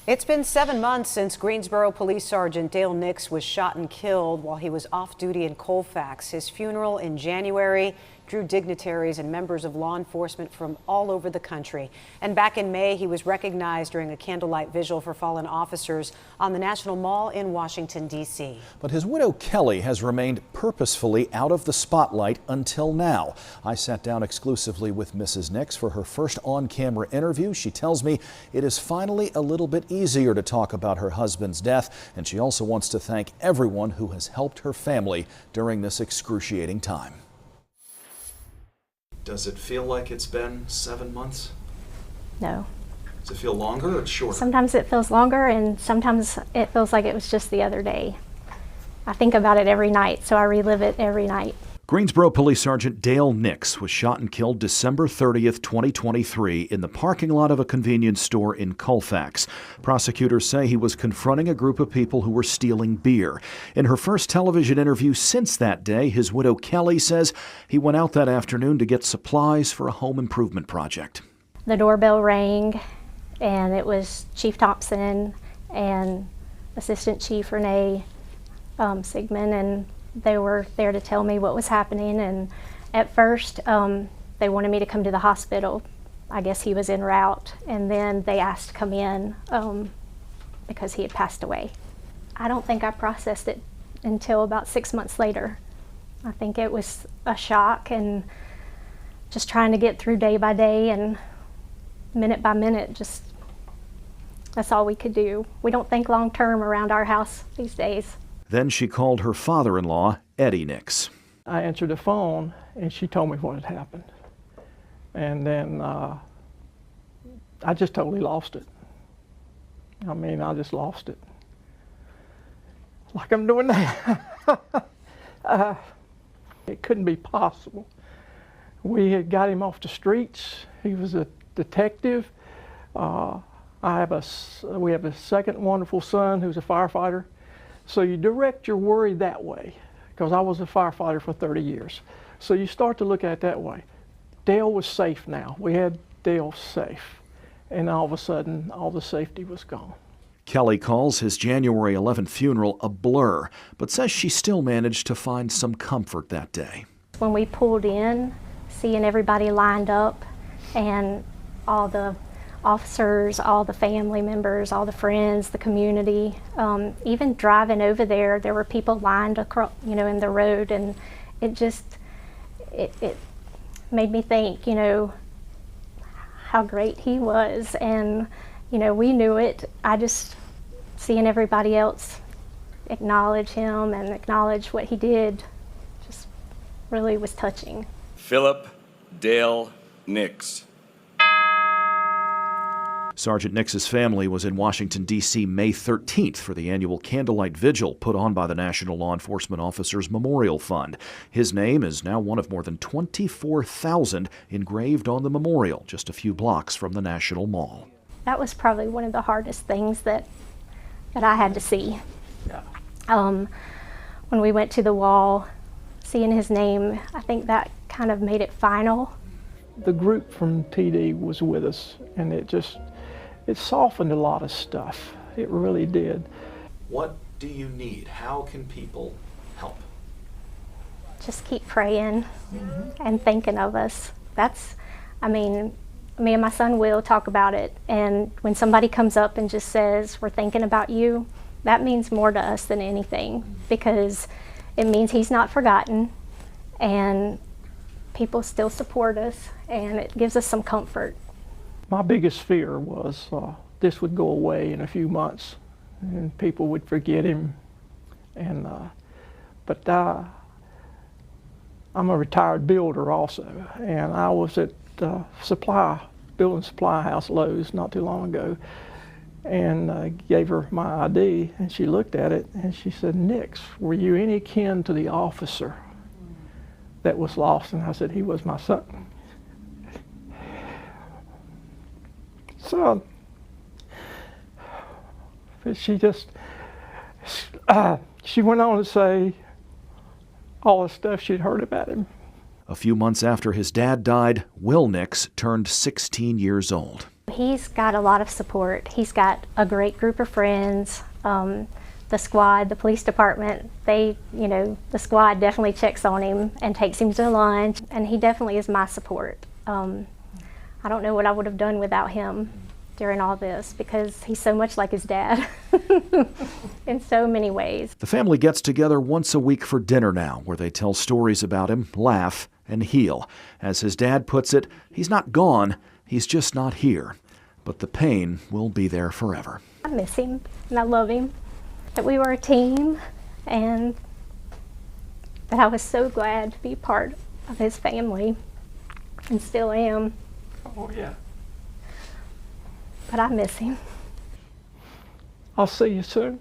It's been 7 months since Greensboro Police Sergeant Dale Nix was shot and killed while he was off duty in Colfax. His funeral in January drew dignitaries and members of law enforcement from all over the country. And back in May, he was recognized during a candlelight vigil for fallen officers on the National Mall in Washington, D.C. But his widow, Kelly, has remained purposefully out of the spotlight until now. I sat down exclusively with Mrs. Nix for her first on-camera interview. She tells me it is finally a little bit easier to talk about her husband's death, and she also wants to thank everyone who has helped her family during this excruciating time. Does it feel like it's been 7 months? No. Does it feel longer or shorter? Sometimes it feels longer, and sometimes it feels like it was just the other day. I think about it every night, so I relive it every night. Greensboro Police Sergeant Dale Nix was shot and killed December 30th, 2023 in the parking lot of a convenience store in Colfax. Prosecutors say he was confronting a group of people who were stealing beer. In her first television interview since that day, his widow Kelly says he went out that afternoon to get supplies for a home improvement project. The doorbell rang, and it was Chief Thompson and Assistant Chief Renee Sigmund, and they were there to tell me what was happening. And at first they wanted me to come to the hospital. I guess he was en route, and then they asked to come in because he had passed away. I don't think I processed it until about 6 months later. I think it was a shock, and just trying to get through day by day and minute by minute. Just that's all we could do. We don't think long term around our house these days. Then she called her father-in-law, Eddie Nix. I answered the phone, and she told me what had happened. And then I just totally lost it. I mean, I just lost it. Like I'm doing now. It couldn't be possible. We had got him off the streets. He was a detective. We have a second wonderful son who's a firefighter. So you direct your worry that way, because I was a firefighter for 30 years. So you start to look at it that way. Dale was safe now. We had Dale safe. And all of a sudden, all the safety was gone. Kelly calls his January 11th funeral a blur, but says she still managed to find some comfort that day. When we pulled in, seeing everybody lined up, and all the officers, all the family members, all the friends, the community, even driving over there, there were people lined across, in the road, and it just, it made me think, how great he was, and, we knew it. I just, seeing everybody else acknowledge him and acknowledge what he did, just really was touching. Philip Dale Nix. Sergeant Nix's family was in Washington, D.C. May 13th for the annual candlelight vigil put on by the National Law Enforcement Officers Memorial Fund. His name is now one of more than 24,000 engraved on the memorial just a few blocks from the National Mall. That was probably one of the hardest things that I had to see. Yeah. When we went to the wall, seeing his name, I think that kind of made it final. The group from TD was with us, and it softened a lot of stuff. It really did. What do you need? How can people help? Just keep praying and thinking of us. Me and my son will talk about it, and when somebody comes up and just says, "We're thinking about you," that means more to us than anything, because it means he's not forgotten, and people still support us, and it gives us some comfort. My biggest fear was this would go away in a few months, and people would forget him. And but I'm a retired builder also, and I was at building supply house Lowe's not too long ago, and gave her my ID, and she looked at it and she said, "Nix, were you any kin to the officer that was lost?" And I said, "He was my son." So she just, she went on to say all the stuff she'd heard about him. A few months after his dad died, Will Nix turned 16 years old. he's got a lot of support. He's got a great group of friends. The squad, the police department, the squad definitely checks on him and takes him to lunch, and he definitely is my support. I don't know what I would have done without him during all this, because he's so much like his dad in so many ways. The family gets together once a week for dinner now, where they tell stories about him, laugh, and heal. As his dad puts it, he's not gone, he's just not here. But the pain will be there forever. I miss him, and I love him. That we were a team, and that I was so glad to be part of his family, and still am. Oh, yeah. But I miss him. I'll see you soon.